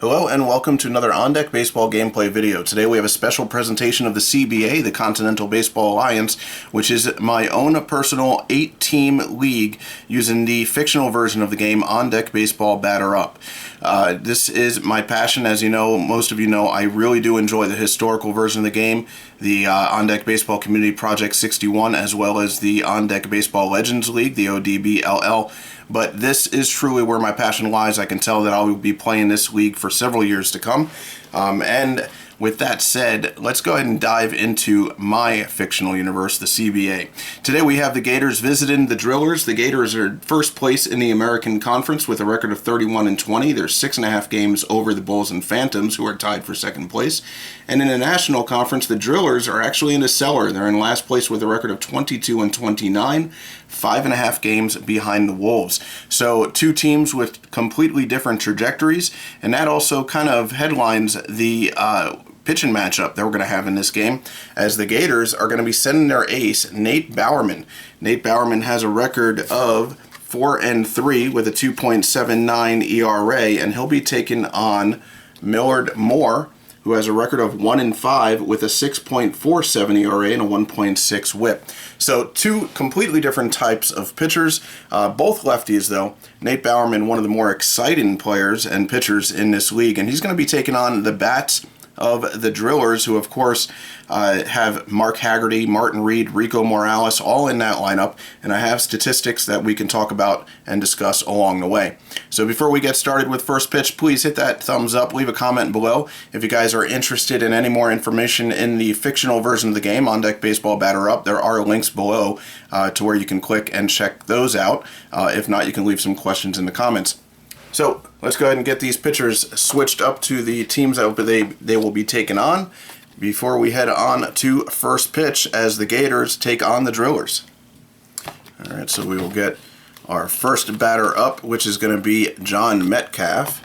Hello and welcome to another On Deck Baseball gameplay video. Today we have a special presentation of the CBA, the Continental Baseball Alliance, which is my own personal 8-team league using the fictional version of the game, On Deck Baseball Batter Up. This is my passion. As you know, most of you know, I really do enjoy the historical version of the game, the On Deck Baseball Community Project 61, as well as the On Deck Baseball Legends League, the ODBLL. But this is truly where my passion lies. I can tell that I will be playing this league for several years to come. And with that said, let's go ahead and dive into my fictional universe, the CBA. Today we have the Gators visiting the Drillers. The Gators are first place in the American Conference with a record of 31-20. They're 6.5 games over the Bulls and Phantoms, who are tied for second place. And in the National Conference, the Drillers are actually in the cellar. They're in last place with a record of 22-29. 5.5 games behind the Wolves. So two teams with completely different trajectories, and that also kind of headlines the pitching matchup that we're going to have in this game, as the Gators are going to be sending their ace, Nate Bowerman. Nate Bowerman has a record of 4-3 with a 2.79 ERA, and he'll be taking on Millard Moore, who has a record of 1-5 with a 6.47 ERA and a 1.6 WHIP. So two completely different types of pitchers, both lefties though. Nate Bowerman, one of the more exciting players and pitchers in this league, and he's going to be taking on the bats of the Drillers, who of course have Mark Haggerty, Martin Reed, Rico Morales, all in that lineup, and I have statistics that we can talk about and discuss along the way. So before we get started with first pitch, please hit that thumbs up, leave a comment below if you guys are interested in any more information in the fictional version of the game, On Deck Baseball Batter Up. There are links below to where you can click and check those out. If not, you can leave some questions in the comments. So let's go ahead and get these pitchers switched up to the teams that they will be taking on before we head on to first pitch as the Gators take on the Drillers. All right, so we will get our first batter up, which is going to be John Metcalf.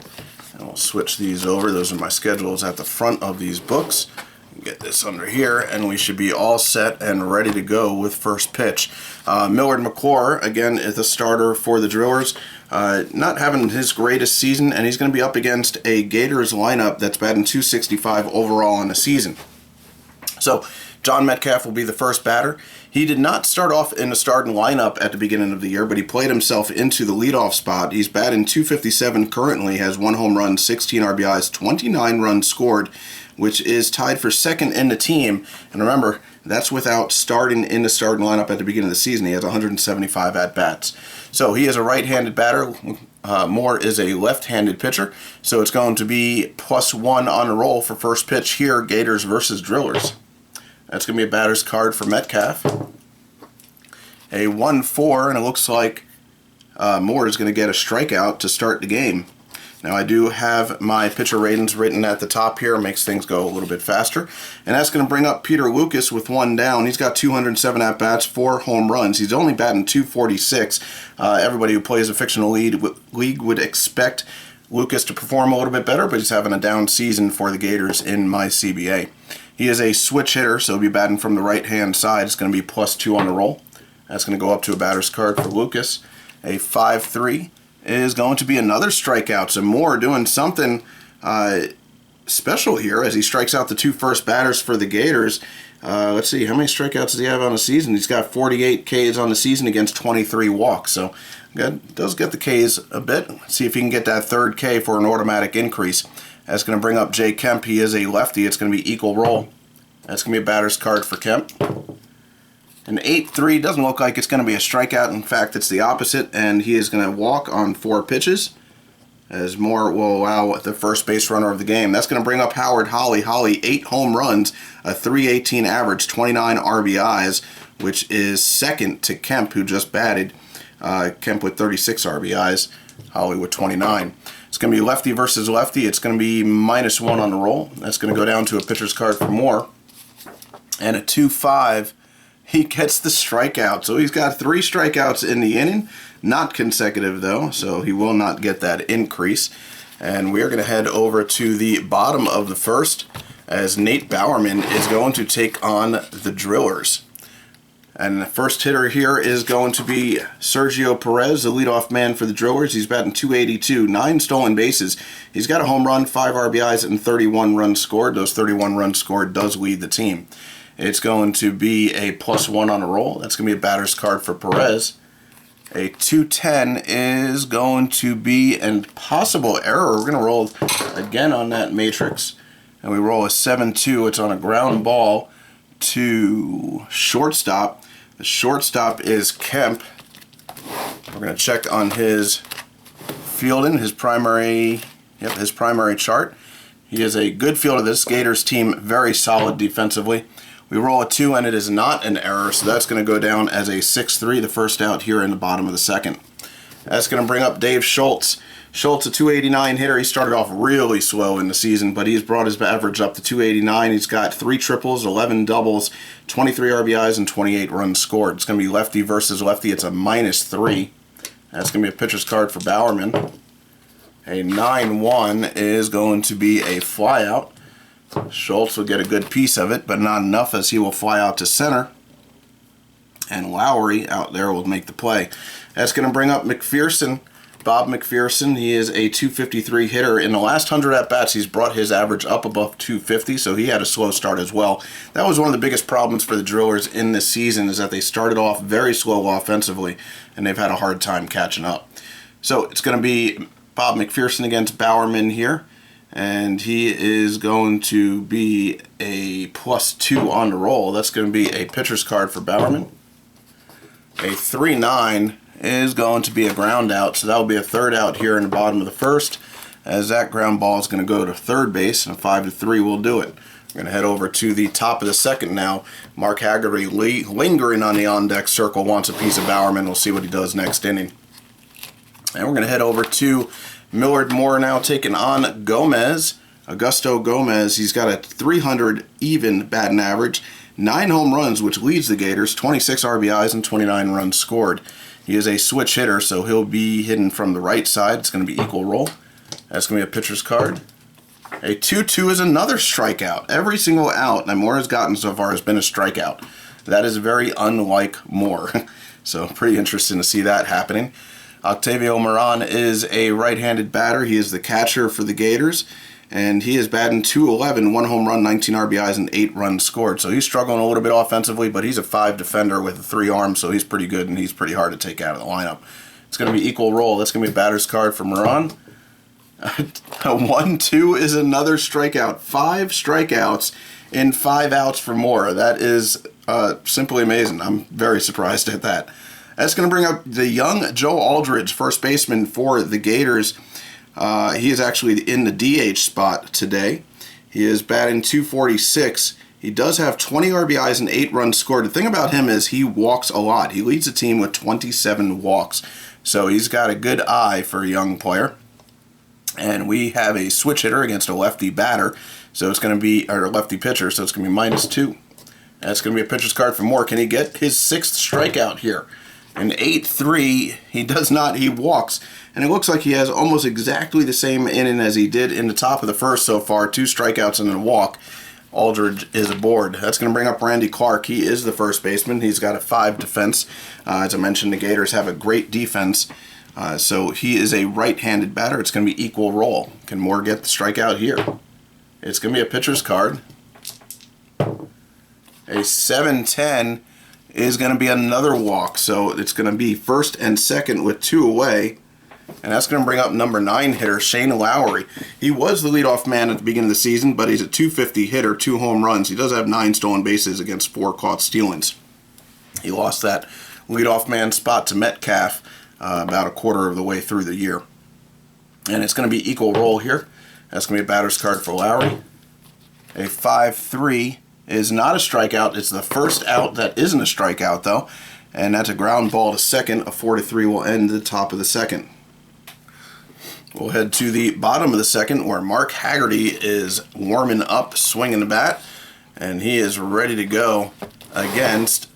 And we'll switch these over. Those are my schedules at the front of these books. Get this under here, and we should be all set and ready to go with first pitch. Millard McClure, again, is the starter for the Drillers. Not having his greatest season, and he's going to be up against a Gators lineup that's batting .265 overall in the season. So John Metcalf will be the first batter. He did not start off in the starting lineup at the beginning of the year, but he played himself into the leadoff spot. He's batting .257 currently, has 1 home run, 16 RBIs, 29 runs scored, which is tied for second in the team. And remember, that's without starting in the starting lineup at the beginning of the season. He has 175 at-bats. So he is a right-handed batter. Moore is a left-handed pitcher. So it's going to be +1 on the roll for first pitch here, Gators versus Drillers. That's going to be a batter's card for Metcalf. A 1-4, and it looks like Moore is going to get a strikeout to start the game. Now I do have my pitcher ratings written at the top here, makes things go a little bit faster. And that's going to bring up Peter Lucas with 1 down. He's got 207 at-bats, 4 home runs. He's only batting .246. Everybody who plays a fictional league would expect Lucas to perform a little bit better, but he's having a down season for the Gators in my CBA. He is a switch hitter, so he'll be batting from the right-hand side. It's going to be +2 on the roll. That's going to go up to a batter's card for Lucas. A 5-3. Is going to be another strikeout. So Moore doing something special here as he strikes out the 2 first batters for the Gators. Let's see, how many strikeouts does he have on the season? He's got 48 Ks on the season against 23 walks. So does get the Ks a bit. Let's see if he can get that 3rd K for an automatic increase. That's going to bring up Jay Kemp. He is a lefty. It's going to be equal roll. That's going to be a batter's card for Kemp. An 8-3 doesn't look like it's going to be a strikeout. In fact, it's the opposite, and he is going to walk on 4 pitches as Moore will allow the first base runner of the game. That's going to bring up Howard Holly. Holly, 8 home runs, a .318 average, 29 RBIs, which is second to Kemp, who just batted. Kemp with 36 RBIs, Holly with 29. It's going to be lefty versus lefty. It's going to be -1 on the roll. That's going to go down to a pitcher's card for Moore. And a 2-5. He gets the strikeout. So he's got 3 strikeouts in the inning. Not consecutive, though, so he will not get that increase. And we're going to head over to the bottom of the first as Nate Bowerman is going to take on the Drillers. And the first hitter here is going to be Sergio Perez, the leadoff man for the Drillers. He's batting .282, 9 stolen bases. He's got a home run, 5 RBIs, and 31 runs scored. Those 31 runs scored does lead the team. It's going to be a +1 on a roll. That's going to be a batter's card for Perez. A 210 is going to be a possible error. We're going to roll again on that matrix. And we roll a 7-2. It's on a ground ball to shortstop. The shortstop is Kemp. We're going to check on his fielding, his primary chart. He is a good fielder. This Gators team, very solid defensively. We roll a 2 and it is not an error, so that's going to go down as a 6-3, the first out here in the bottom of the second. That's going to bring up Dave Schultz. Schultz, a .289 hitter. He started off really slow in the season, but he's brought his average up to .289. He's got 3 triples, 11 doubles, 23 RBIs, and 28 runs scored. It's going to be lefty versus lefty. It's a -3. That's going to be a pitcher's card for Bowerman. A 9-1 is going to be a flyout. Schultz will get a good piece of it, but not enough, as he will fly out to center. And Lowry out there will make the play. That's going to bring up McPherson. Bob McPherson, he is a .253 hitter. In the last 100 at-bats, he's brought his average up above .250, so he had a slow start as well. That was one of the biggest problems for the Drillers in this season, is that they started off very slow offensively, and they've had a hard time catching up. So it's going to be Bob McPherson against Bowerman here, and he is going to be a +2 on the roll. That's going to be a pitcher's card for Bowerman. A 3-9 is going to be a ground out, so that will be a third out here in the bottom of the first, as that ground ball is going to go to third base, and a 5-3 will do it. We're going to head over to the top of the second now. Mark Haggerty, lingering on the on-deck circle, wants a piece of Bowerman. We'll see what he does next inning. And we're going to head over to Millard Moore now, taking on Gomez. Augusto Gomez, he's got a .300 even batting average, 9 home runs, which leads the Gators, 26 RBIs, and 29 runs scored. He is a switch hitter, so he'll be hitting from the right side. It's going to be equal roll. That's going to be a pitcher's card. A 2-2 is another strikeout. Every single out that Moore has gotten so far has been a strikeout. That is very unlike Moore. So pretty interesting to see that happening. Octavio Moran is a right-handed batter. He is the catcher for the Gators, and he is batting .211, 1 home run, 19 RBIs, and 8 runs scored. So he's struggling a little bit offensively, but he's a 5 defender with 3 arms, so he's pretty good, and he's pretty hard to take out of the lineup. It's going to be equal roll. That's going to be a batter's card for Moran. A 1-2 is another strikeout. 5 strikeouts in 5 outs for Moore. That is simply amazing. I'm very surprised at that. That's going to bring up the young Joe Aldridge, first baseman for the Gators. He is actually in the DH spot today. He is batting .246. He does have 20 RBIs and 8 runs scored. The thing about him is he walks a lot. He leads the team with 27 walks. So he's got a good eye for a young player. And we have a switch hitter against a lefty batter. So it's going to be, or a lefty pitcher, so it's going to be -2. That's going to be a pitcher's card for Moore. Can he get his 6th strikeout here? An 8-3, he does not, he walks. And it looks like he has almost exactly the same inning as he did in the top of the first so far. 2 strikeouts and a walk. Aldridge is aboard. That's going to bring up Randy Clark. He is the first baseman. He's got a 5 defense. As I mentioned, the Gators have a great defense. So he is a right-handed batter. It's going to be equal roll. Can Moore get the strikeout here? It's going to be a pitcher's card. A 7-10 is going to be another walk. So it's going to be first and second with 2 away. And that's going to bring up number 9 hitter, Shane Lowry. He was the leadoff man at the beginning of the season, but he's a .250 hitter, 2 home runs. He does have 9 stolen bases against 4 caught stealings. He lost that leadoff man spot to Metcalf about a quarter of the way through the year. And it's going to be equal roll here. That's going to be a batter's card for Lowry. A 5-3 is not a strikeout. It's the first out that isn't a strikeout, though. And that's a ground ball to second. A 4-3 will end the top of the second. We'll head to the bottom of the second, where Mark Haggerty is warming up, swinging the bat, and he is ready to go against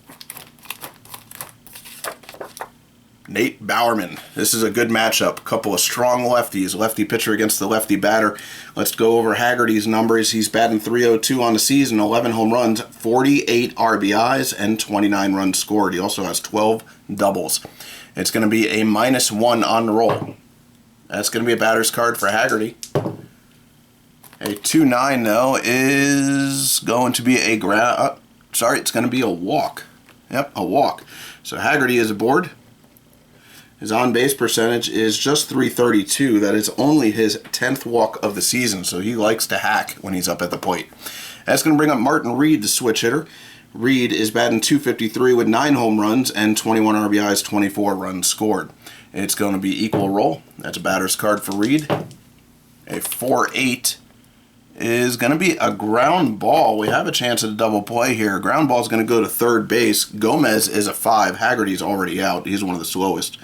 Nate Bowerman. This is a good matchup. A couple of strong lefties. Lefty pitcher against the lefty batter. Let's go over Haggerty's numbers. He's batting .302 on the season, 11 home runs, 48 RBIs, and 29 runs scored. He also has 12 doubles. It's going to be a -1 on the roll. That's going to be a batter's card for Haggerty. A 2-9, though, is going to be a it's going to be a walk. Yep, a walk. So Haggerty is aboard. His on-base percentage is just .332. That is only his 10th walk of the season, so he likes to hack when he's up at the plate. That's going to bring up Martin Reed, the switch hitter. Reed is batting .253 with 9 home runs and 21 RBIs, 24 runs scored. It's going to be equal roll. That's a batter's card for Reed. A 4-8 is going to be a ground ball. We have a chance at a double play here. Ground ball is going to go to third base. Gomez is a 5. Haggerty's already out. He's one of the slowest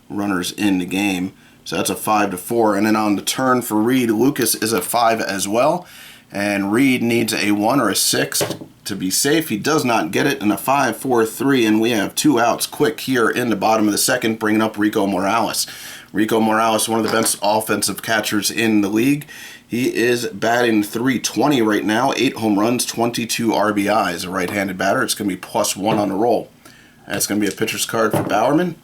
runners in the game. So that's a 5-4. And then on the turn for Reed, Lucas is a 5 as well. And Reed needs a 1 or a 6 to be safe. He does not get it in a 5-4-3. And we have 2 outs quick here in the bottom of the second, bringing up Rico Morales. Rico Morales, one of the best offensive catchers in the league. He is batting .320 right now, 8 home runs, 22 RBIs. A right-handed batter. It's going to be +1 on the roll. That's going to be a pitcher's card for Bowerman.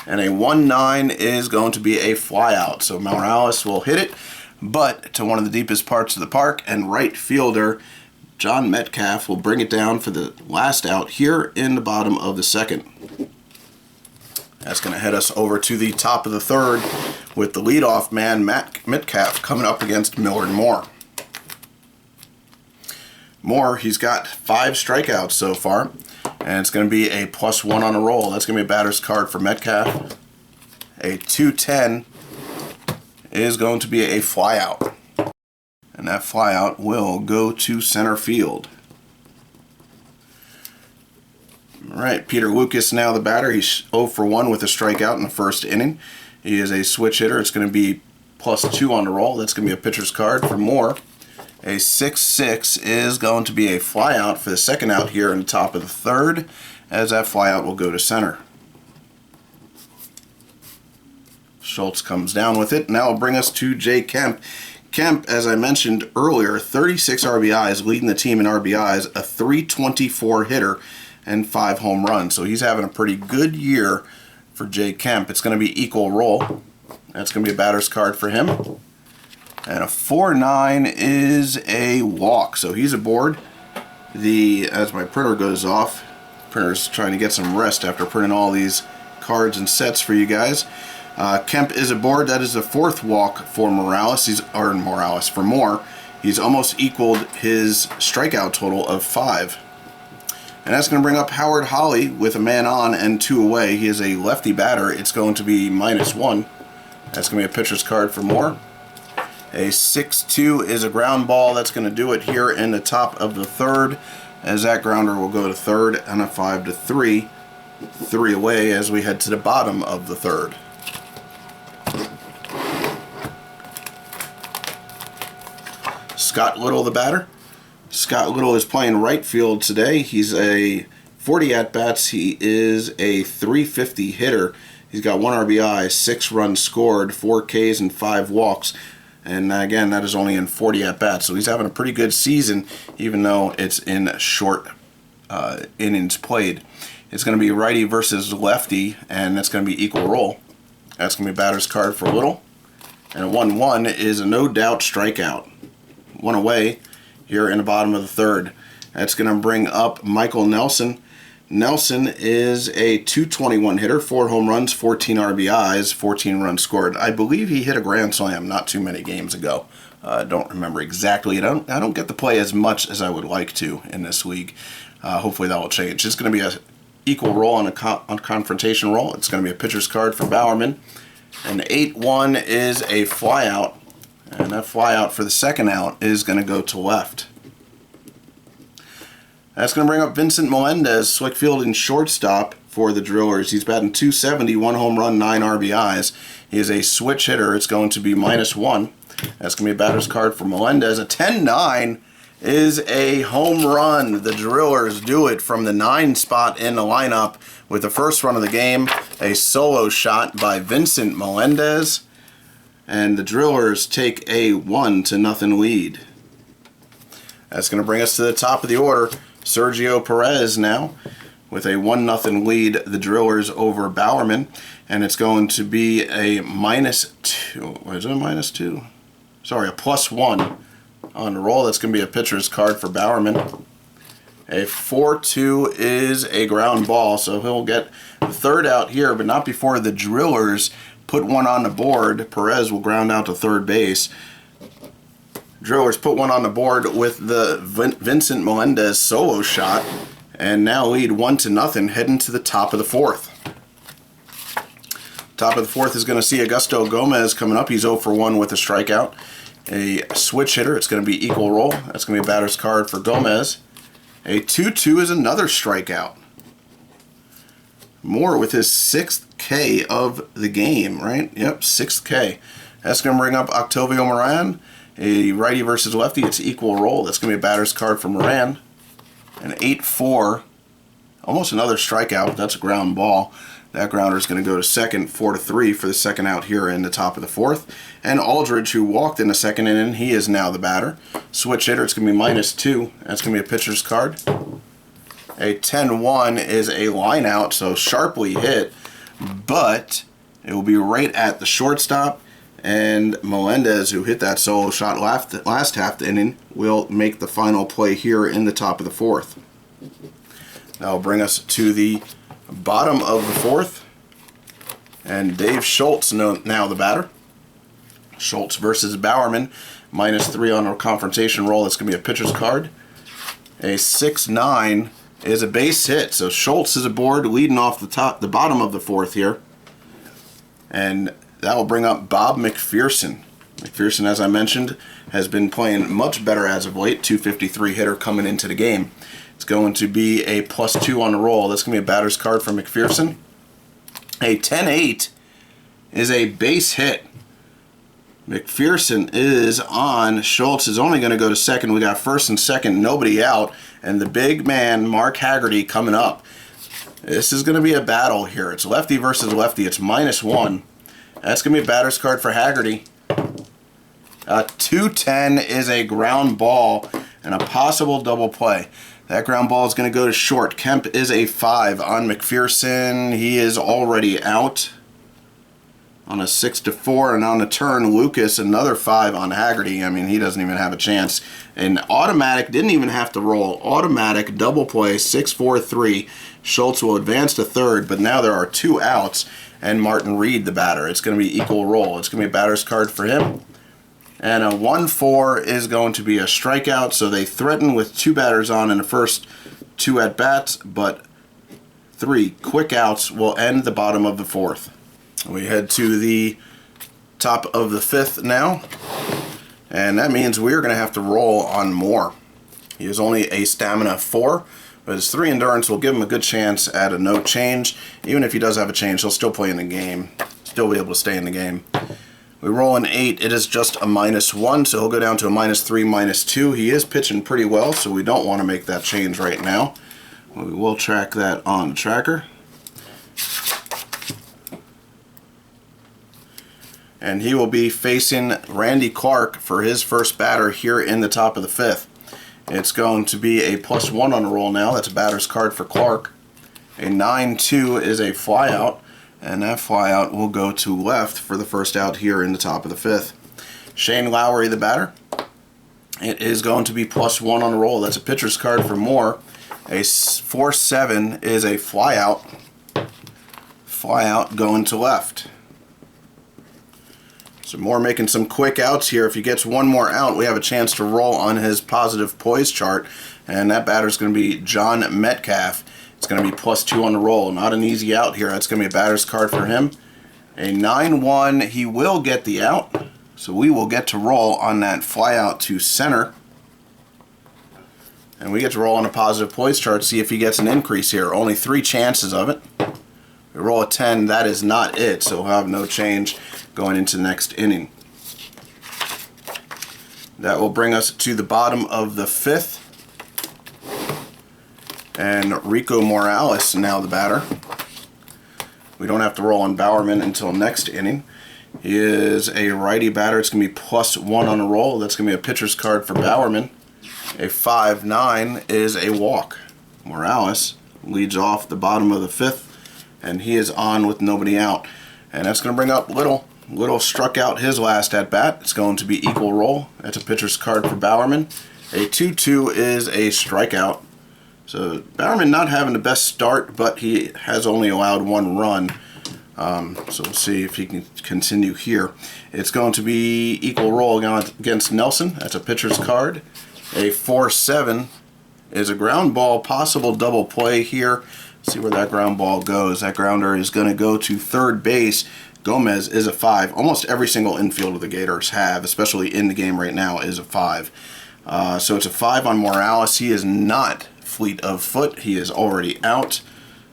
And a 1-9 is going to be a flyout. So Morales will hit it, but to one of the deepest parts of the park, and right fielder John Metcalf will bring it down for the last out here in the bottom of the second. That's going to head us over to the top of the third with the leadoff man, Metcalf, coming up against Millard Moore. Moore, he's got 5 strikeouts so far, and it's going to be a +1 on a roll. That's going to be a batter's card for Metcalf. A 2-10 is going to be a flyout, and that flyout will go to center field. All right, Peter Lucas now the batter. He's 0 for 1 with a strikeout in the first inning. He is a switch hitter. It's going to be +2 on the roll. That's going to be a pitcher's card for Moore. A 6-6 is going to be a flyout for the second out here in the top of the third, as that flyout will go to center. Schultz comes down with it. Now it'll bring us to Jay Kemp. Kemp, as I mentioned earlier, 36 RBIs, leading the team in RBIs, a .324 hitter, and 5 home runs. So he's having a pretty good year for Jay Kemp. It's going to be equal roll. That's going to be a batter's card for him. And a 4-9 is a walk. So he's aboard. As my printer goes off, printer's trying to get some rest after printing all these cards and sets for you guys. Kemp is aboard. That is the 4th walk for Morales. For Moore. He's almost equaled his strikeout total of 5. And that's going to bring up Howard Holly with a man on and 2 away. He is a lefty batter. It's going to be -1. That's going to be a pitcher's card for Moore. A 6-2 is a ground ball. That's going to do it here in the top of the third, as that grounder will go to third, and a 5-3. 3 away as we head to the bottom of the third. Scott Little, the batter. Scott Little is playing right field today. He's a 40 at-bats. He is a .350 hitter. He's got 1 RBI, 6 runs scored, 4 Ks, and 5 walks. And again, that is only in 40 at-bats. So he's having a pretty good season, even though it's in short innings played. It's going to be righty versus lefty, and that's going to be equal roll. That's going to be a batter's card for Little. And a 1-1 is a no-doubt strikeout. 1 away here in the bottom of the third. That's going to bring up Michael Nelson. Nelson is a .221 hitter, 4 home runs, 14 RBIs, 14 runs scored. I believe he hit a grand slam not too many games ago. I don't remember exactly. I don't get to play as much as I would like to in this league. Hopefully that will change. It's going to be an equal roll on a confrontation roll. It's going to be a pitcher's card for Bowerman. And 8-1 is a flyout. And that flyout for the second out is going to go to left. That's going to bring up Vincent Melendez, slick fielding shortstop for the Drillers. He's batting .270, 1 home run, 9 RBIs. He is a switch hitter. It's going to be -1. That's going to be a batter's card for Melendez. A 10-9 is a home run. The Drillers do it from the 9 spot in the lineup with the first run of the game. A solo shot by Vincent Melendez. And the Drillers take a 1-0 lead. That's going to bring us to the top of the order. Sergio Perez now with a 1-0 lead. The Drillers over Bowerman. And it's going to be a -2. What is it, a -2? Sorry, a +1 on the roll. That's going to be a pitcher's card for Bowerman. A 4-2 is a ground ball, so he'll get the third out here, but not before the Drillers put one on the board. Perez will ground out to third base. Drillers put one on the board with the Vincent Melendez solo shot, and now lead 1-0 heading to the top of the fourth. Top of the fourth is going to see Augusto Gomez coming up. He's 0 for 1 with a strikeout. A switch hitter. It's going to be equal roll. That's going to be a batter's card for Gomez. A 2-2 is another strikeout. Moore with his 6th K of the game, right? Yep, 6th K. That's going to bring up Octavio Moran. A righty versus lefty. It's equal roll. That's going to be a batter's card for Moran. An 8-4. Almost another strikeout. That's a ground ball. That grounder is going to go to second, 4-3 for the second out here in the top of the fourth. And Aldridge, who walked in the second inning, he is now the batter. Switch hitter, it's going to be -2. That's going to be a pitcher's card. A 10-1 is a line out, so sharply hit, but it will be right at the shortstop. And Melendez, who hit that solo shot last half the inning, will make the final play here in the top of the fourth. That will bring us to the bottom of the fourth, and Dave Schultz now the batter. Schultz versus Bowerman, -3 on a confrontation roll. That's going to be a pitcher's card. A 6-9 is a base hit, so Schultz is aboard, leading off the bottom of the fourth here, and that will bring up Bob McPherson. McPherson, as I mentioned, has been playing much better as of late. .253 hitter coming into the game. It's going to be a +2 on the roll. That's going to be a batter's card for McPherson. A 10-8 is a base hit. McPherson is on. Schultz is only going to go to second. We got first and second, nobody out. And the big man, Mark Haggerty, coming up. This is going to be a battle here. It's lefty versus lefty. It's -1. That's going to be a batter's card for Haggerty. A 2-10 is a ground ball and a possible double play. That ground ball is going to go to short. Kemp is a 5 on McPherson. He is already out on a 6-4, and on the turn, Lucas, another 5 on Haggerty. I mean, he doesn't even have a chance. And automatic, didn't even have to roll. Automatic double play, 6-4-3. Schultz will advance to third, but now there are 2 outs, and Martin Reed, the batter. It's going to be equal roll. It's going to be a batter's card for him. And a 1-4 is going to be a strikeout, so they threaten with 2 batters on in the first 2 at-bats, but 3 quick outs will end the bottom of the fourth. We head to the top of the fifth now, and that means we're going to have to roll on Moore. He is only a stamina 4, but his 3 endurance will give him a good chance at a no change. Even if he does have a change, he'll still play in the game, still be able to stay in the game. We roll an 8. It is just a -1, so he'll go down to a -3, -2. He is pitching pretty well, so we don't want to make that change right now. We will track that on the tracker. And he will be facing Randy Clark for his first batter here in the top of the fifth. It's going to be a +1 on the roll now. That's a batter's card for Clark. A 9-2 is a flyout. And that flyout will go to left for the first out here in the top of the fifth. Shane Lowry, the batter. It is going to be +1 on the roll. That's a pitcher's card for Moore. A 4-7 is a flyout. Flyout going to left. So Moore making some quick outs here. If he gets one more out, we have a chance to roll on his positive poise chart. And that batter's going to be John Metcalf. It's going to be +2 on the roll. Not an easy out here. That's going to be a batter's card for him. A 9-1. He will get the out. So we will get to roll on that fly out to center. And we get to roll on a positive poise chart to see if he gets an increase here. Only 3 chances of it. We roll a 10. That is not it. So we'll have no change going into next inning. That will bring us to the bottom of the 5th. And Rico Morales now the batter. We don't have to roll on Bowerman until next inning. He is a righty batter. It's going to be +1 on a roll. That's going to be a pitcher's card for Bowerman. A 5-9 is a walk. Morales leads off the bottom of the 5th, and he is on with nobody out. And that's going to bring up Little. Little struck out his last at-bat. It's going to be equal roll. That's a pitcher's card for Bowerman. A 2-2 is a strikeout. So Bowerman not having the best start, but he has only allowed 1 run. So we'll see if he can continue here. It's going to be equal roll against Nelson. That's a pitcher's card. A 4-7 is a ground ball, possible double play here. Let's see where that ground ball goes. That grounder is going to go to third base. Gomez is a 5. Almost every single infielder the Gators have, especially in the game right now, is a 5. So it's a 5 on Morales. He is not fleet of foot. He is already out.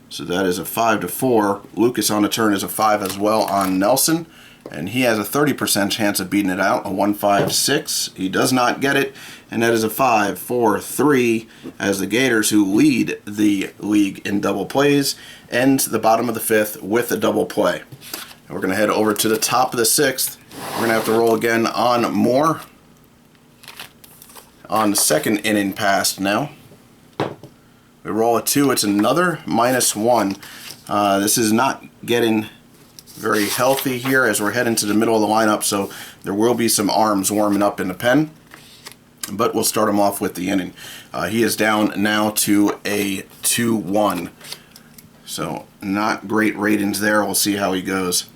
So that is a 5-4. Lucas on the turn is a 5 as well on Nelson. And he has a 30% chance of beating it out, a 1-5-6. He does not get it, and that is a 5-4-3 as the Gators, who lead the league in double plays, end the bottom of the 5th with a double play. And we're going to head over to the top of the 6th. We're going to have to roll again on Moore. On the second inning passed now. We roll a 2. It's another -1. This is not getting very healthy here as we're heading to the middle of the lineup, so there will be some arms warming up in the pen. But we'll start him off with the inning. He is down now to a 2-1. So not great ratings there. We'll see how he goes.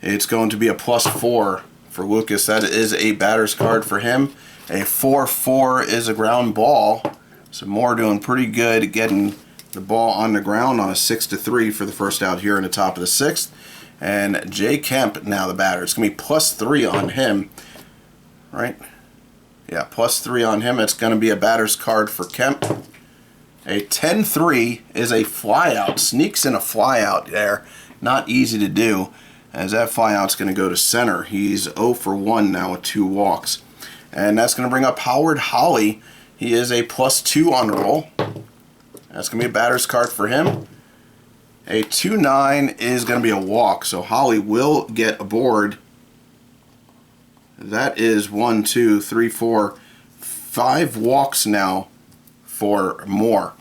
It's going to be a +4 for Lucas. That is a batter's card for him. A 4-4 is a ground ball. So Moore doing pretty good getting the ball on the ground on a 6-3 for the first out here in the top of the 6th. And Jay Kemp now the batter. It's going to be +3 on him. Right? Yeah, +3 on him. It's going to be a batter's card for Kemp. A 10-3 is a flyout. Sneaks in a flyout there. Not easy to do, as that flyout's going to go to center. He's 0 for 1 now with 2 walks. And that's going to bring up Howard Holly. He is a +2 on the roll. That's going to be a batter's card for him. A 2-9 is going to be a walk, so Holly will get aboard. That is 1, 2, 3, 4, 5 walks now for Moore.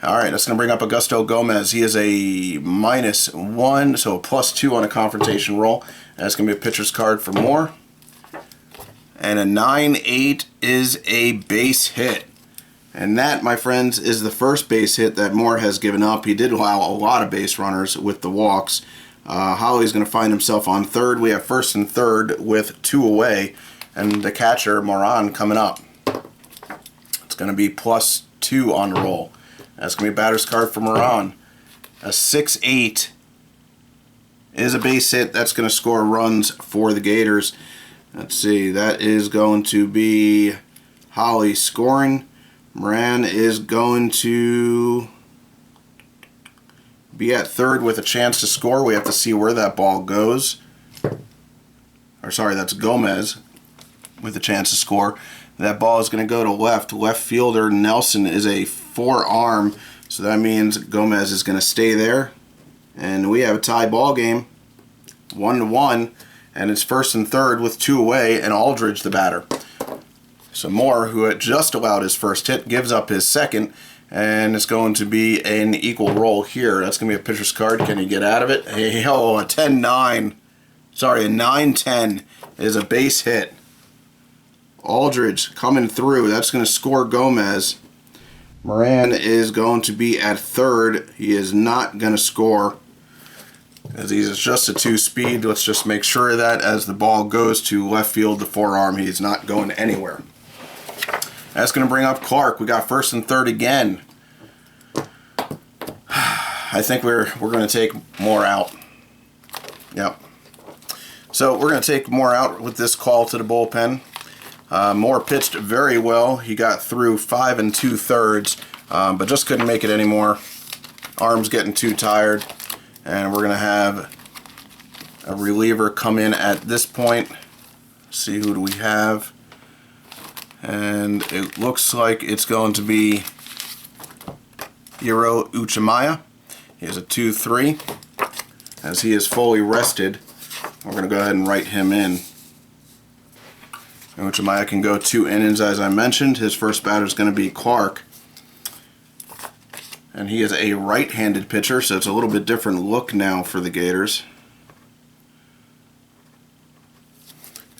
All right, that's going to bring up Augusto Gomez. He is a -1, so a +2 on a confrontation roll. That's going to be a pitcher's card for Moore. And a 9-8 is a base hit. And that, my friends, is the first base hit that Moore has given up. He did allow a lot of base runners with the walks. Holly's going to find himself on third. We have first and third with 2 away. And the catcher, Moran, coming up. It's going to be +2 on the roll. That's going to be a batter's card for Moran. A 6-8 is a base hit. That's going to score runs for the Gators. Let's see, that is going to be Holly scoring. Moran is going to be at third with a chance to score. We have to see where that ball goes. Or sorry, that's Gomez with a chance to score. That ball is going to go to left. Left fielder Nelson is a 4-arm, so that means Gomez is going to stay there. And we have a tie ball game, 1-1. And it's first and third with 2 away, and Aldridge the batter. So Moore, who had just allowed his first hit, gives up his second, and it's going to be an equal roll here. That's going to be a pitcher's card. Can he get out of it? Hey, oh, a 10-9. Sorry, a 9-10 is a base hit. Aldridge coming through. That's going to score Gomez. Moran is going to be at third. He is not going to score, as he's just a 2-speed. Let's just make sure of that as the ball goes to left field, the 4-arm, he's not going anywhere. That's going to bring up Clark. We got first and third again. I think we're going to take Moore out. Yep. So we're going to take Moore out with this call to the bullpen. Moore pitched very well. He got through 5 2/3, but just couldn't make it anymore. Arms getting too tired. And we're going to have a reliever come in at this point. See, who do we have? And it looks like it's going to be Hiro Uchimaya. He has a 2-3. As he is fully rested, we're going to go ahead and write him in. And Uchimaya can go 2 innings, as I mentioned. His first batter is going to be Clark. And he is a right-handed pitcher, so it's a little bit different look now for the Gators.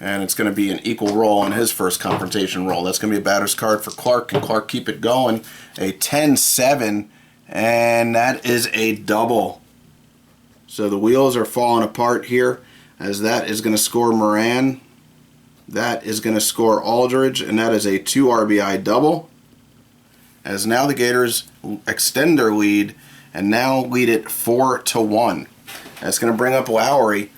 And it's going to be an equal roll on his first confrontation roll. That's going to be a batter's card for Clark. Can Clark keep it going? A 10-7, and that is a double. So the wheels are falling apart here, as that is going to score Moran. That is going to score Aldridge, and that is a 2 RBI double. As now the Gators extend their lead and now lead it 4-1. That's going to bring up Lowry.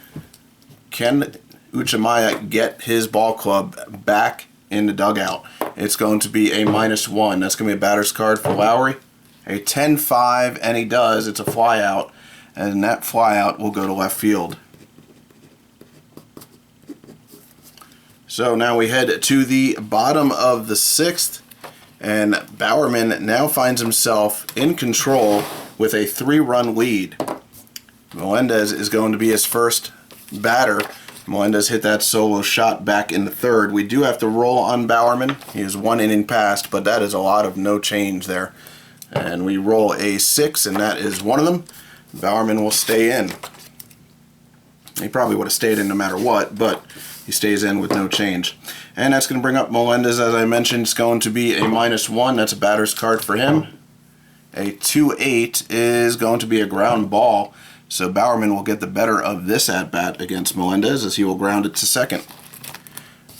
Can Uchimaya get his ball club back in the dugout? It's going to be a -1. That's going to be a batter's card for Lowry. A 10-5, and he does. It's a fly out, and that fly out will go to left field. So now we head to the bottom of the 6th. And Bowerman now finds himself in control with a 3-run lead. Melendez is going to be his first batter. Melendez hit that solo shot back in the 3rd. We do have to roll on Bowerman. He is 1 inning past, but that is a lot of no change there. And we roll a 6, and that is one of them. Bowerman will stay in. He probably would have stayed in no matter what, but he stays in with no change. And that's going to bring up Melendez, as I mentioned. It's going to be a -1. That's a batter's card for him. A 2-8 is going to be a ground ball. So Bowerman will get the better of this at-bat against Melendez, as he will ground it to second.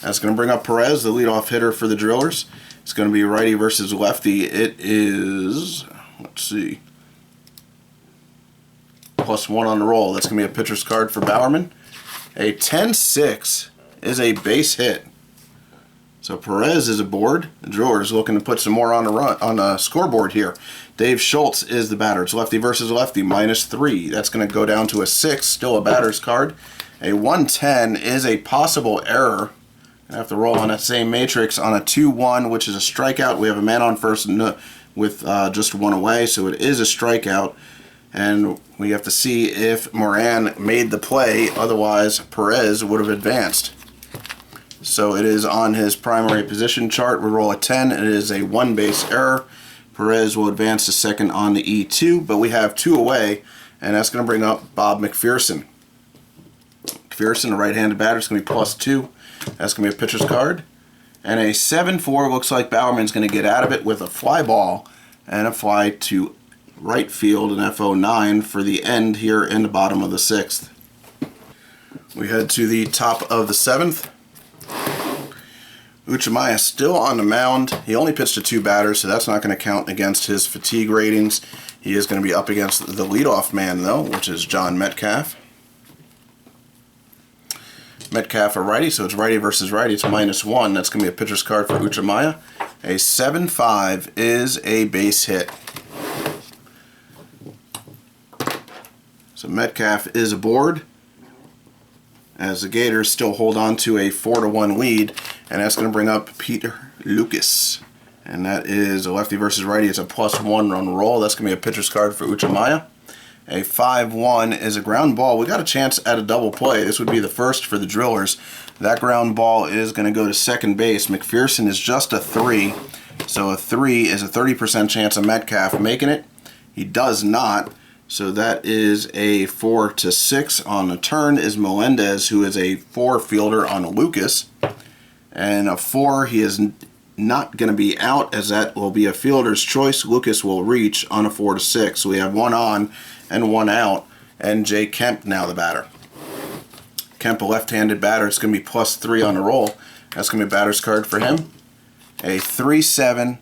That's going to bring up Perez, the leadoff hitter for the Drillers. It's going to be righty versus lefty. It is, let's see, +1 on the roll. That's going to be a pitcher's card for Bowerman. A 10-6 is a base hit. So Perez is aboard. The Drillers looking to put some more on the scoreboard here. Dave Schultz is the batter. It's lefty versus lefty, -3. That's going to go down to a 6, still a batter's card. A 110 is a possible error. I have to roll on that same matrix on a 2-1, which is a strikeout. We have a man on first with just 1 away, so it is a strikeout. And we have to see if Moran made the play. Otherwise, Perez would have advanced. So it is on his primary position chart. We roll a 10, and it is a 1 base error. Perez will advance to second on the E2, but we have 2 away, and that's going to bring up Bob McPherson. McPherson, a right-handed batter, is going to be +2. That's going to be a pitcher's card. And a 7-4 looks like Bowerman's going to get out of it with a fly ball and a fly to right field, an FO9 for the end here in the bottom of the 6th. We head to the top of the 7th. Uchimaya still on the mound. He only pitched to 2 batters, so that's not going to count against his fatigue ratings. He is going to be up against the leadoff man, though, which is John Metcalf. Metcalf a righty, so it's righty versus righty. It's -1. That's going to be a pitcher's card for Uchimaya. A 7-5 is a base hit. So Metcalf is aboard, as the Gators still hold on to a 4-1 lead, and that's going to bring up Peter Lucas. And that is a lefty versus righty. It's a +1 run roll. That's going to be a pitcher's card for Uchimaya. A 5-1 is a ground ball. We got a chance at a double play. This would be the first for the Drillers. That ground ball is going to go to second base. McPherson is just a 3, so a 3 is a 30% chance of Metcalf making it. He does not, so that is a 4-6. On the turn is Melendez, who is a 4 fielder on Lucas. And a 4, he is not going to be out, as that will be a fielder's choice. Lucas will reach on a 4-6. So we have 1 on and 1 out, and Jay Kemp now the batter. Kemp, a left-handed batter. It's going to be +3 on the roll. That's going to be a batter's card for him. A 3-7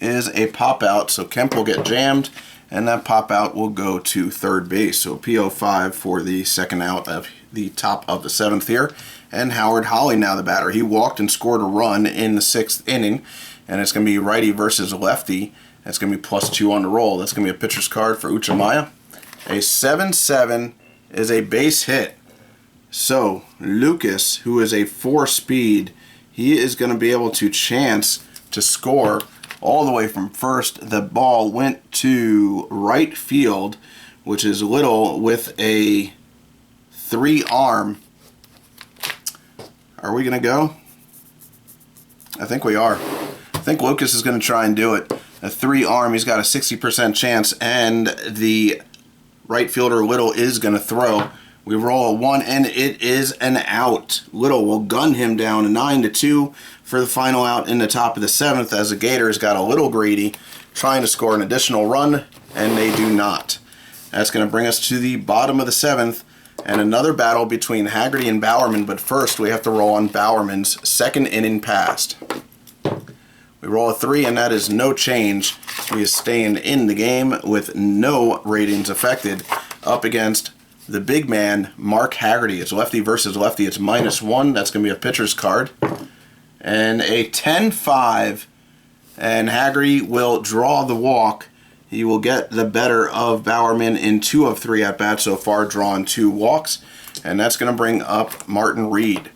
is a pop-out, so Kemp will get jammed, and that pop-out will go to third base. So PO5 for the second out of the top of the 7th here. And Howard Holly now the batter. He walked and scored a run in the 6th inning, and it's going to be righty versus lefty. That's going to be +2 on the roll. That's going to be a pitcher's card for Uchimaya. A 7-7 is a base hit. So Lucas, who is a 4 speed, he is going to be able to chance to score all the way from first. The ball went to right field, which is Little with a 3-arm. Are we going to go? I think we are. I think Lucas is going to try and do it. A 3-arm, he's got a 60% chance, and the right fielder Little is going to throw. We roll a 1, and it is an out. Little will gun him down 9-2 for the final out in the top of the 7th, as the Gators got a little greedy, trying to score an additional run, and they do not. That's going to bring us to the bottom of the 7th, and another battle between Haggerty and Bowerman, but first we have to roll on Bowerman's second inning passed. We roll a 3, and that is no change. We are staying in the game with no ratings affected, up against the big man, Mark Haggerty. It's lefty versus lefty. It's -1. That's going to be a pitcher's card. And a 10-5. And Haggerty will draw the walk. He will get the better of Bowerman in 2 of 3 at-bats so far, drawing 2 walks. And that's going to bring up Martin Reed.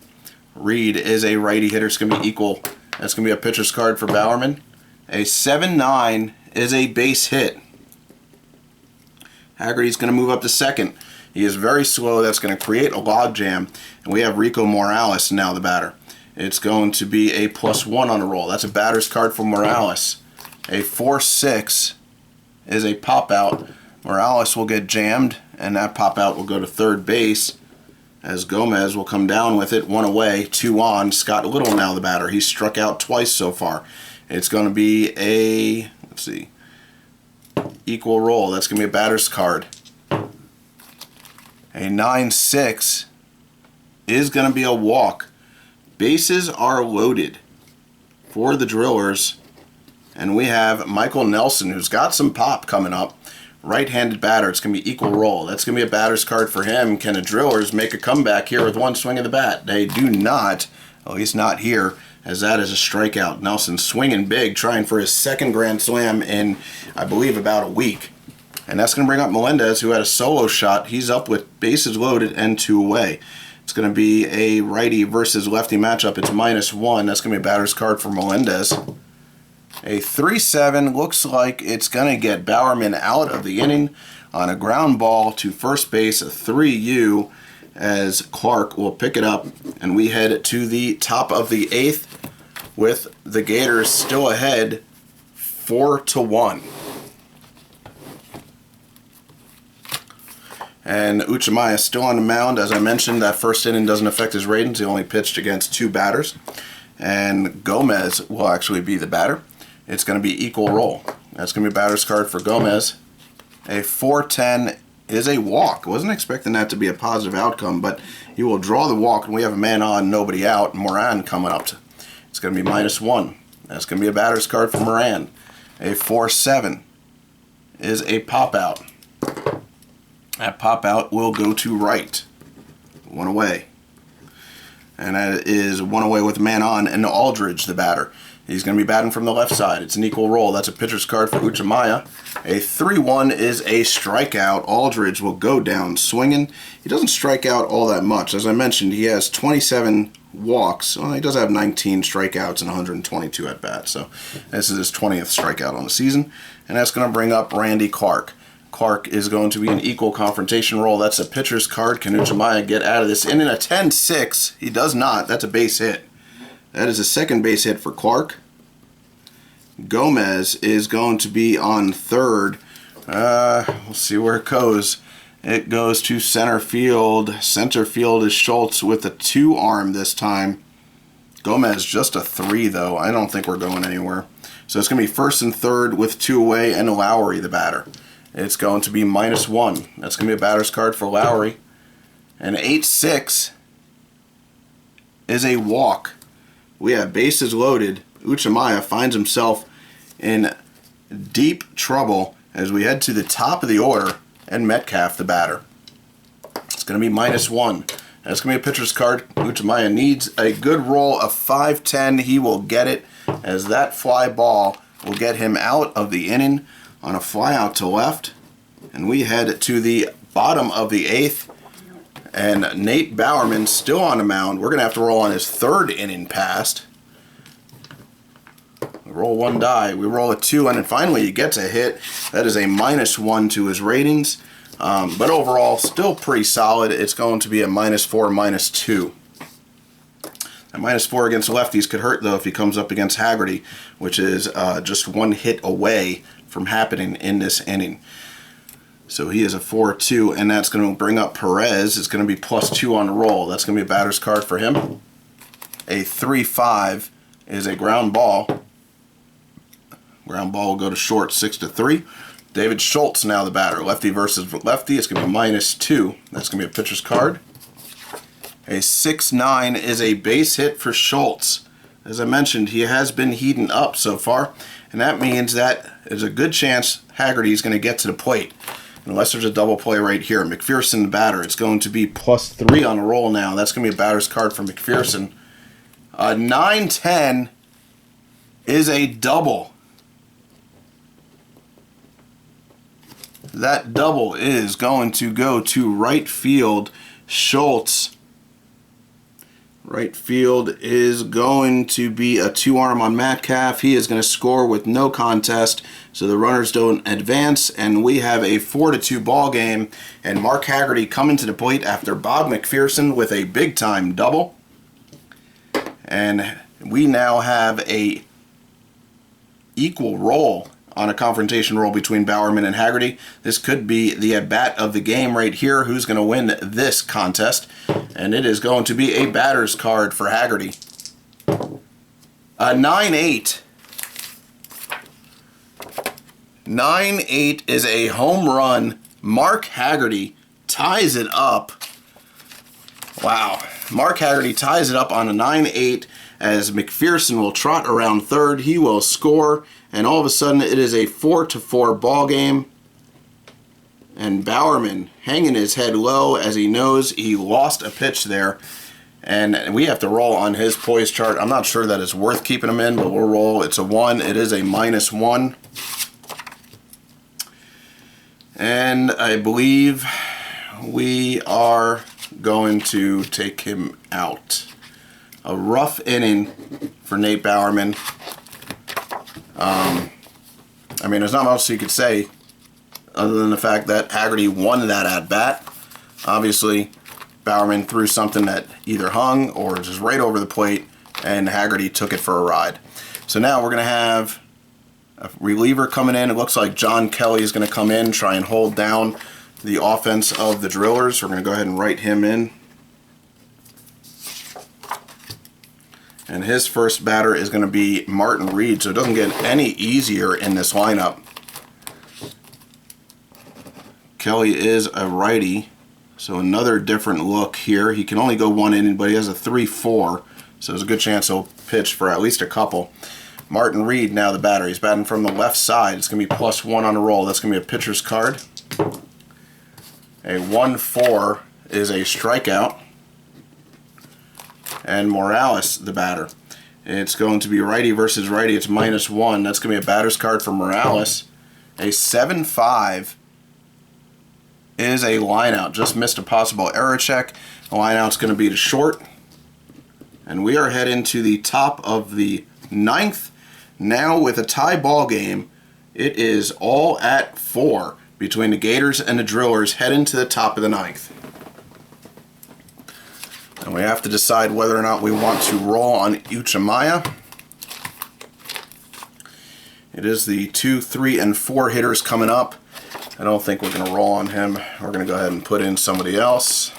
Reed is a righty hitter. It's going to be equal. That's going to be a pitcher's card for Bowerman. A 7-9 is a base hit. Haggerty's going to move up to second. He is very slow. That's going to create a log jam. And we have Rico Morales now, the batter. It's going to be a +1 on the roll. That's a batter's card for Morales. A 4-6 is a pop-out. Morales will get jammed, and that pop-out will go to third base, as Gomez will come down with it. 1 away, 2 on. Scott Little now the batter. He's struck out twice so far. It's going to be a, let's see, equal roll. That's going to be a batter's card. A 9-6 is going to be a walk. Bases are loaded for the Drillers. And we have Michael Nelson, who's got some pop coming up. Right-handed batter. It's going to be equal roll. That's going to be a batter's card for him. Can the Drillers make a comeback here with 1 swing of the bat? They do not. At least not here, as that is a strikeout. Nelson swinging big, trying for his 2nd grand slam in, I believe, about a week. And that's going to bring up Melendez, who had a solo shot. He's up with bases loaded and 2 away. It's going to be a righty versus lefty matchup. It's -1. That's going to be a batter's card for Melendez. A 3-7 looks like it's going to get Bowerman out of the inning on a ground ball to first base, a 3-U, as Clark will pick it up. And we head to the top of the 8th with the Gators still ahead 4-1. And Uchimaya is still on the mound. As I mentioned, that first inning doesn't affect his ratings. He only pitched against 2 batters. And Gomez will actually be the batter. It's going to be equal roll. That's going to be a batter's card for Gomez. A 4-10 is a walk. Wasn't expecting that to be a positive outcome, but he will draw the walk, and we have a man on, nobody out. Moran coming up. It's going to be -1. That's going to be a batter's card for Moran. A 4-7 is a pop-out. That pop-out will go to right. 1 away. And that is 1 away with a man on, and Aldridge, the batter. He's going to be batting from the left side. It's an equal roll. That's a pitcher's card for Uchimaya. A 3-1 is a strikeout. Aldridge will go down swinging. He doesn't strike out all that much. As I mentioned, he has 27 walks. Well, he does have 19 strikeouts and 122 at-bats. So this is his 20th strikeout on the season. And that's going to bring up Randy Clark. Clark is going to be an equal confrontation roll. That's a pitcher's card. Can Uchimaya get out of this inning? A 10-6. He does not. That's a base hit. That is a 2nd base hit for Clark. Gomez is going to be on 3rd. We'll see where it goes. It goes to center field. Center field is Schultz with a 2-arm this time. Gomez just a 3, though. I don't think we're going anywhere. So it's going to be 1st and 3rd with 2 away, and Lowry, the batter. It's going to be -1. That's going to be a batter's card for Lowry. And 8-6 is a walk. We have bases loaded. Uchimaya finds himself in deep trouble as we head to the top of the order, and Metcalf, the batter. It's going to be -1. That's going to be a pitcher's card. Uchimaya needs a good roll of 5-10. He will get it, as that fly ball will get him out of the inning on a fly out to left. And we head to the bottom of the 8th. And Nate Bowerman still on the mound. We're going to have to roll on his 3rd inning passed. We roll one die, we roll a 2, and then finally he gets a hit. That is a -1 to his ratings. But overall, still pretty solid. It's going to be a -4, -2. A -4 against lefties could hurt, though, if he comes up against Haggerty, which is just one hit away from happening in this inning. So he is a 4-2, and that's going to bring up Perez. It's going to be +2 on the roll. That's going to be a batter's card for him. A 3-5 is a ground ball. Ground ball will go to short, 6-3. David Schultz now the batter. Lefty versus lefty. It's going to be -2. That's going to be a pitcher's card. A 6-9 is a base hit for Schultz. As I mentioned, he has been heating up so far, and that means that there's a good chance Haggerty is going to get to the plate. Unless there's a double play right here. McPherson the batter. It's going to be +3 on a roll now. That's going to be a batter's card for McPherson. 9-10 is a double. That double is going to go to right field. Schultz. Right field is going to be a 2-arm on Metcalf. He is going to score with no contest, so the runners don't advance, and we have a 4-2 ball game. And Mark Haggerty coming to the plate after Bob McPherson with a big-time double. And we now have a equal roll on a confrontation roll between Bowerman and Haggerty. This could be the at-bat of the game right here. Who's going to win this contest? And it is going to be a batter's card for Haggerty. A 9-8. 9-8 is a home run. Mark Haggerty ties it up. Wow. Mark Haggerty ties it up on a 9-8 as McPherson will trot around third. He will score, and all of a sudden it is a 4-4 ball game. And Bowerman hanging his head low as he knows he lost a pitch there. And we have to roll on his poise chart. I'm not sure that it's worth keeping him in, but we'll roll. It's a 1. It is a -1. And I believe we are going to take him out. A rough inning for Nate Bowerman. I mean, there's not much you could say other than the fact that Haggerty won that at-bat. Obviously, Bowerman threw something that either hung or was just right over the plate, and Haggerty took it for a ride. So now we're going to have a reliever coming in. It looks like John Kelly is going to come in, try and hold down the offense of the Drillers. We're going to go ahead and write him in. And his first batter is going to be Martin Reed, so it doesn't get any easier in this lineup. Kelly is a righty, so another different look here. He can only go one inning, but he has a 3-4, so there's a good chance he'll pitch for at least a couple. Martin Reed now the batter. He's batting from the left side. It's going to be +1 on a roll. That's going to be a pitcher's card. A 1-4 is a strikeout. And Morales the batter. It's going to be righty versus righty. It's -1. That's going to be a batter's card for Morales. A 7-5 is a lineout. Just missed a possible error check. The lineout's going to be to short. And we are heading to the top of the 9th. Now with a tie ball game, it is all at 4 between the Gators and the Drillers heading to the top of the 9th. And we have to decide whether or not we want to roll on Uchimaya. It is the 2, 3, and 4 hitters coming up. I don't think we're going to roll on him. We're going to go ahead and put in somebody else.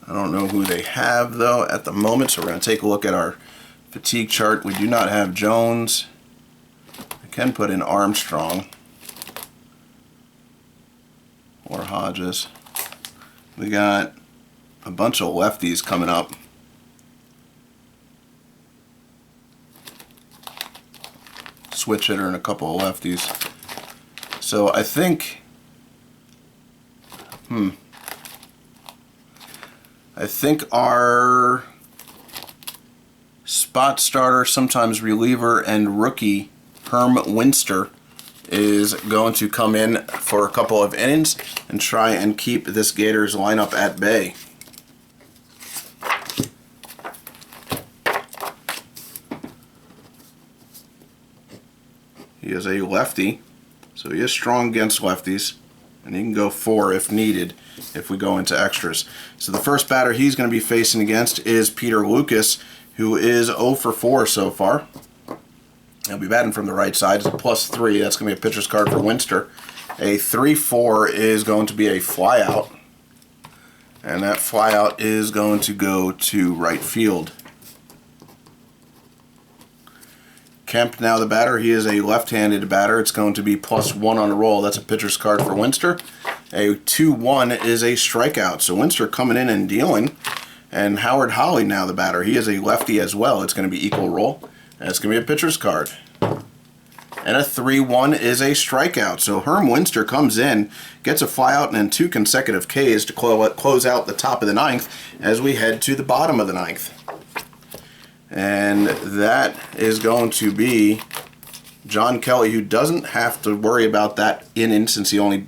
I don't know who they have, though, at the moment, so we're going to take a look at our fatigue chart. We do not have Jones. I can put in Armstrong or Hodges. We got a bunch of lefties coming up. Switch hitter and a couple of lefties. So I think, I think our spot starter, sometimes reliever, and rookie Herm Winster is going to come in for a couple of innings and try and keep this Gators lineup at bay. He is a lefty, so he is strong against lefties, and he can go 4 if needed if we go into extras. So the first batter he's going to be facing against is Peter Lucas, who is 0 for 4 so far. He'll be batting from the right side. It's a +3. That's going to be a pitcher's card for Winster. A 3-4 is going to be a flyout, and that flyout is going to go to right field. Kemp now the batter. He is a left-handed batter. It's going to be +1 on the roll. That's a pitcher's card for Winster. A 2-1 is a strikeout. So Winster coming in and dealing. And Howard Holly now the batter. He is a lefty as well. It's going to be equal roll. And it's going to be a pitcher's card. And a 3-1 is a strikeout. So Herm Winster comes in, gets a flyout, and then 2 consecutive Ks to close out the top of the 9th as we head to the bottom of the 9th. And that is going to be John Kelly, who doesn't have to worry about that inning since he only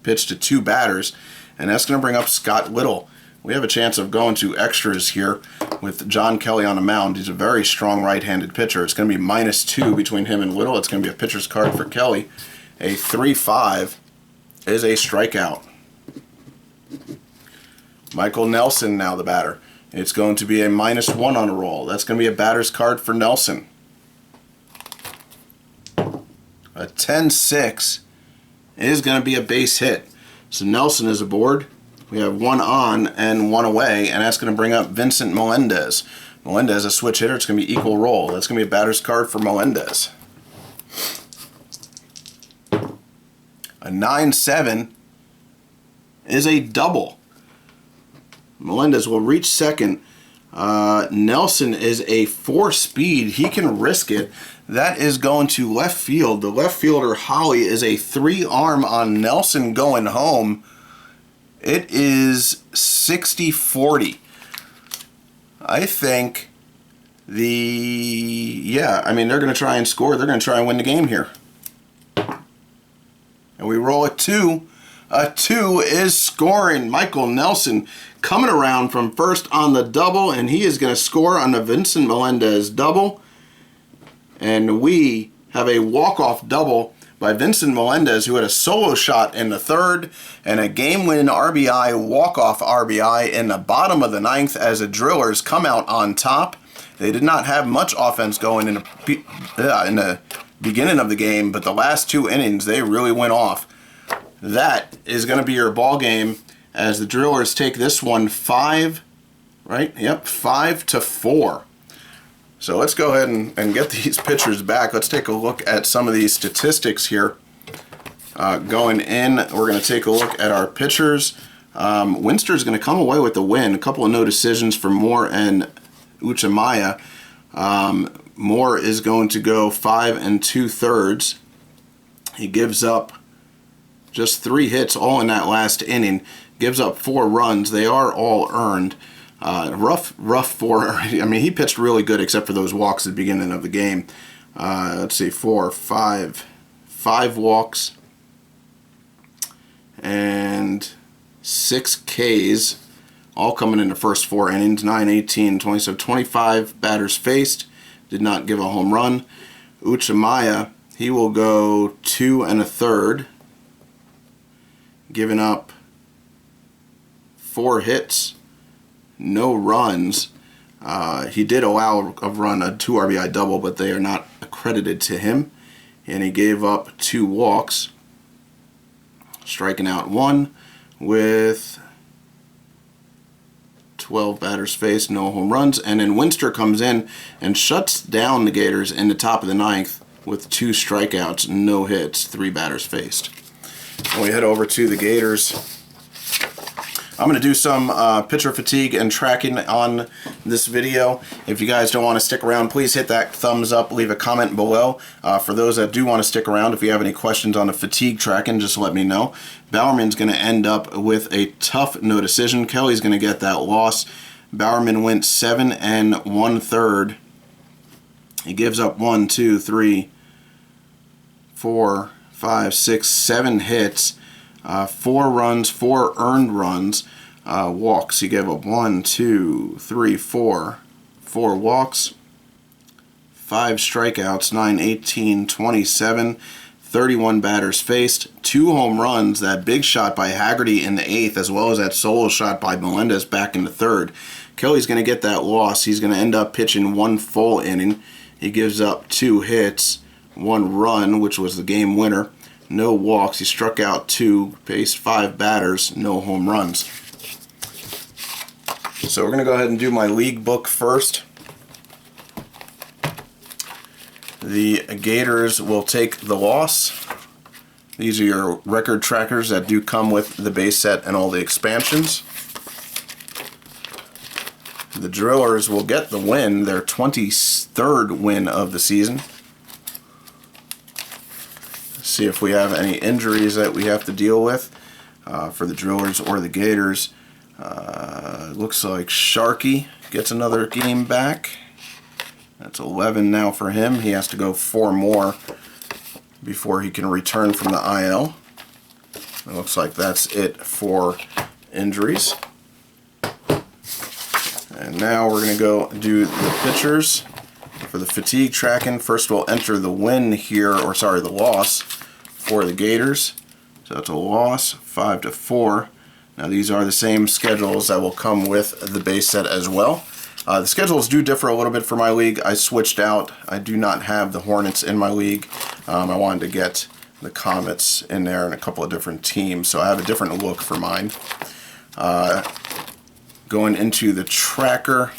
pitched to 2 batters. And that's going to bring up Scott Little. We have a chance of going to extras here with John Kelly on the mound. He's a very strong right-handed pitcher. It's going to be -2 between him and Little. It's going to be a pitcher's card for Kelly. A 3-5 is a strikeout. Michael Nelson now the batter. It's going to be a -1 on a roll. That's going to be a batter's card for Nelson. A 10-6 is going to be a base hit. So Nelson is aboard. We have 1 on and 1 away, and that's going to bring up Vincent Melendez. Melendez, a switch hitter. It's going to be equal roll. That's going to be a batter's card for Melendez. A 9-7 is a double. Melendez will reach second. Nelson is a 4-speed. He can risk it. That is going to left field. The left fielder, Holly, is a 3-arm on Nelson going home. It is 60-40. I think they're going to try and score. They're going to try and win the game here. And we roll a 2. A 2 is scoring. Michael Nelson coming around from first on the double, and he is going to score on the Vincent Melendez double. And we have a walk-off double by Vincent Melendez, who had a solo shot in the 3rd and a game-winning RBI, walk-off RBI in the bottom of the 9th as the Drillers come out on top. They did not have much offense going in the beginning of the game, but the last 2 innings, they really went off. That is going to be your ball game as the Drillers take this one 5 to 4. So let's go ahead and get these pitchers back. Let's take a look at some of these statistics here. Going in, we're going to take a look at our pitchers. Winster is going to come away with the win. A couple of no decisions for Moore and Uchimaya. Moore is going to go 5 2/3. He gives up just 3 hits all in that last inning. Gives up 4 runs. They are all earned. Rough 4. I mean, he pitched really good except for those walks at the beginning of the game. Let's see, 5 walks and 6 Ks, all coming in the first 4 innings. 9, 18, 20, so 25 batters faced. Did not give a home run. Uchimaya, he will go 2 1/3, giving up 4 hits. No runs. He did allow a run, a 2 RBI double, but they are not accredited to him. And he gave up 2 walks, striking out 1 with 12 batters faced, no home runs. And then Winster comes in and shuts down the Gators in the top of the 9th with 2 strikeouts, no hits, 3 batters faced. And we head over to the Gators. I'm going to do some pitcher fatigue and tracking on this video. If you guys don't want to stick around, please hit that thumbs up, leave a comment below. For those that do want to stick around, if you have any questions on the fatigue tracking, just let me know. Bowerman's going to end up with a tough no decision. Kelly's going to get that loss. Bowerman went 7 1/3. He gives up 1, 2, 3, 4, 5, 6, 7 hits. 4 runs, 4 earned runs. Walks, he gave up 1, 2, 3, 4. 4 walks, 5 strikeouts, 9, 18, 27, 31 batters faced, 2 home runs, that big shot by Haggerty in the 8th, as well as that solo shot by Melendez back in the 3rd. Kelly's going to get that loss. He's going to end up pitching 1 full inning. He gives up 2 hits, 1 run, which was the game winner, no walks. He struck out 2, faced 5 batters, no home runs. So we're going to go ahead and do my league book first. The Gators will take the loss. These are your record trackers that do come with the base set and all the expansions. The Drillers will get the win, their 23rd win of the season. Let's see if we have any injuries that we have to deal with for the Drillers or the Gators. Looks like Sharkey gets another game back. That's 11 now for him. He has to go 4 more before he can return from the IL. It looks like that's it for injuries. And now we're going to go do the pitchers for the fatigue tracking. First we'll enter the win here, or sorry, the loss for the Gators. So it's a loss, 5-4. Now these are the same schedules that will come with the base set as well. The schedules do differ a little bit for my league. I switched out. I do not have the Hornets in my league. I wanted to get the Comets in there and a couple of different teams, so I have a different look for mine. Going into the tracker,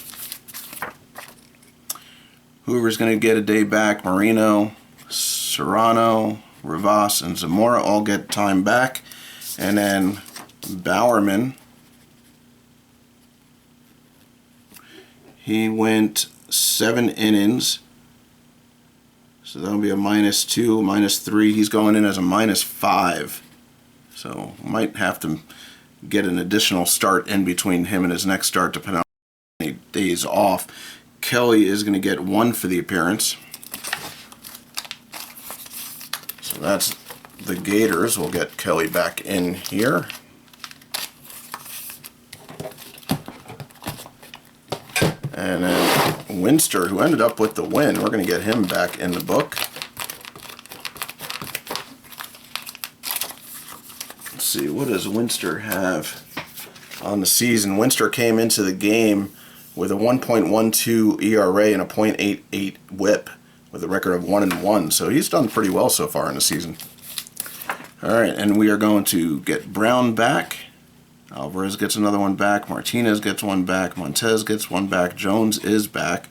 whoever's going to get a day back, Marino, Serrano, Rivas, and Zamora all get time back. And then Bowerman, he went 7 innings, so that'll be a -2, -3. He's going in as a -5, so might have to get an additional start in between him and his next start depending on how many days off. Kelly is going to get 1 for the appearance, so that's the Gators. We'll get Kelly back in here. And then Winster, who ended up with the win, we're going to get him back in the book. Let's see, what does Winster have on the season? Winster came into the game with a 1.12 ERA and a .88 WHIP with a record of 1-1. So he's done pretty well so far in the season. All right, and we are going to get Brown back. Alvarez gets another one back. Martinez gets 1 back. Montez gets 1 back. Jones is back.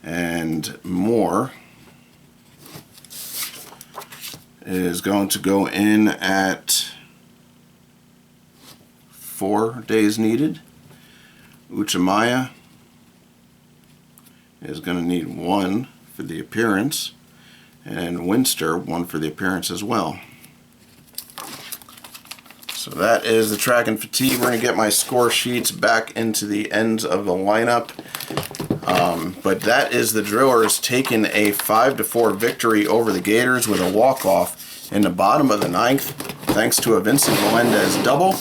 And Moore is going to go in at 4 days needed. Uchimaya is going to need 1 for the appearance. And Winster 1 for the appearance as well. So that is the track and fatigue. We're going to get my score sheets back into the ends of the lineup. But that is the Drillers taking a 5-4 victory over the Gators with a walk-off in the bottom of the 9th, thanks to a Vincent Melendez double.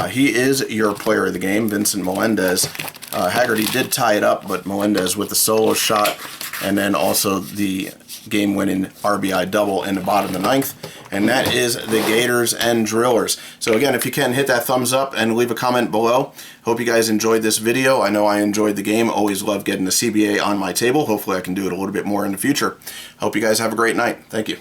He is your player of the game, Vincent Melendez. Haggerty did tie it up, but Melendez with the solo shot, and then also the game-winning RBI double in the bottom of the 9th. And that is the Gators and Drillers. So again, if you can, hit that thumbs up and leave a comment below. Hope you guys enjoyed this video. I know I enjoyed the game. Always love getting the CBA on my table. Hopefully I can do it a little bit more in the future. Hope you guys have a great night. Thank you.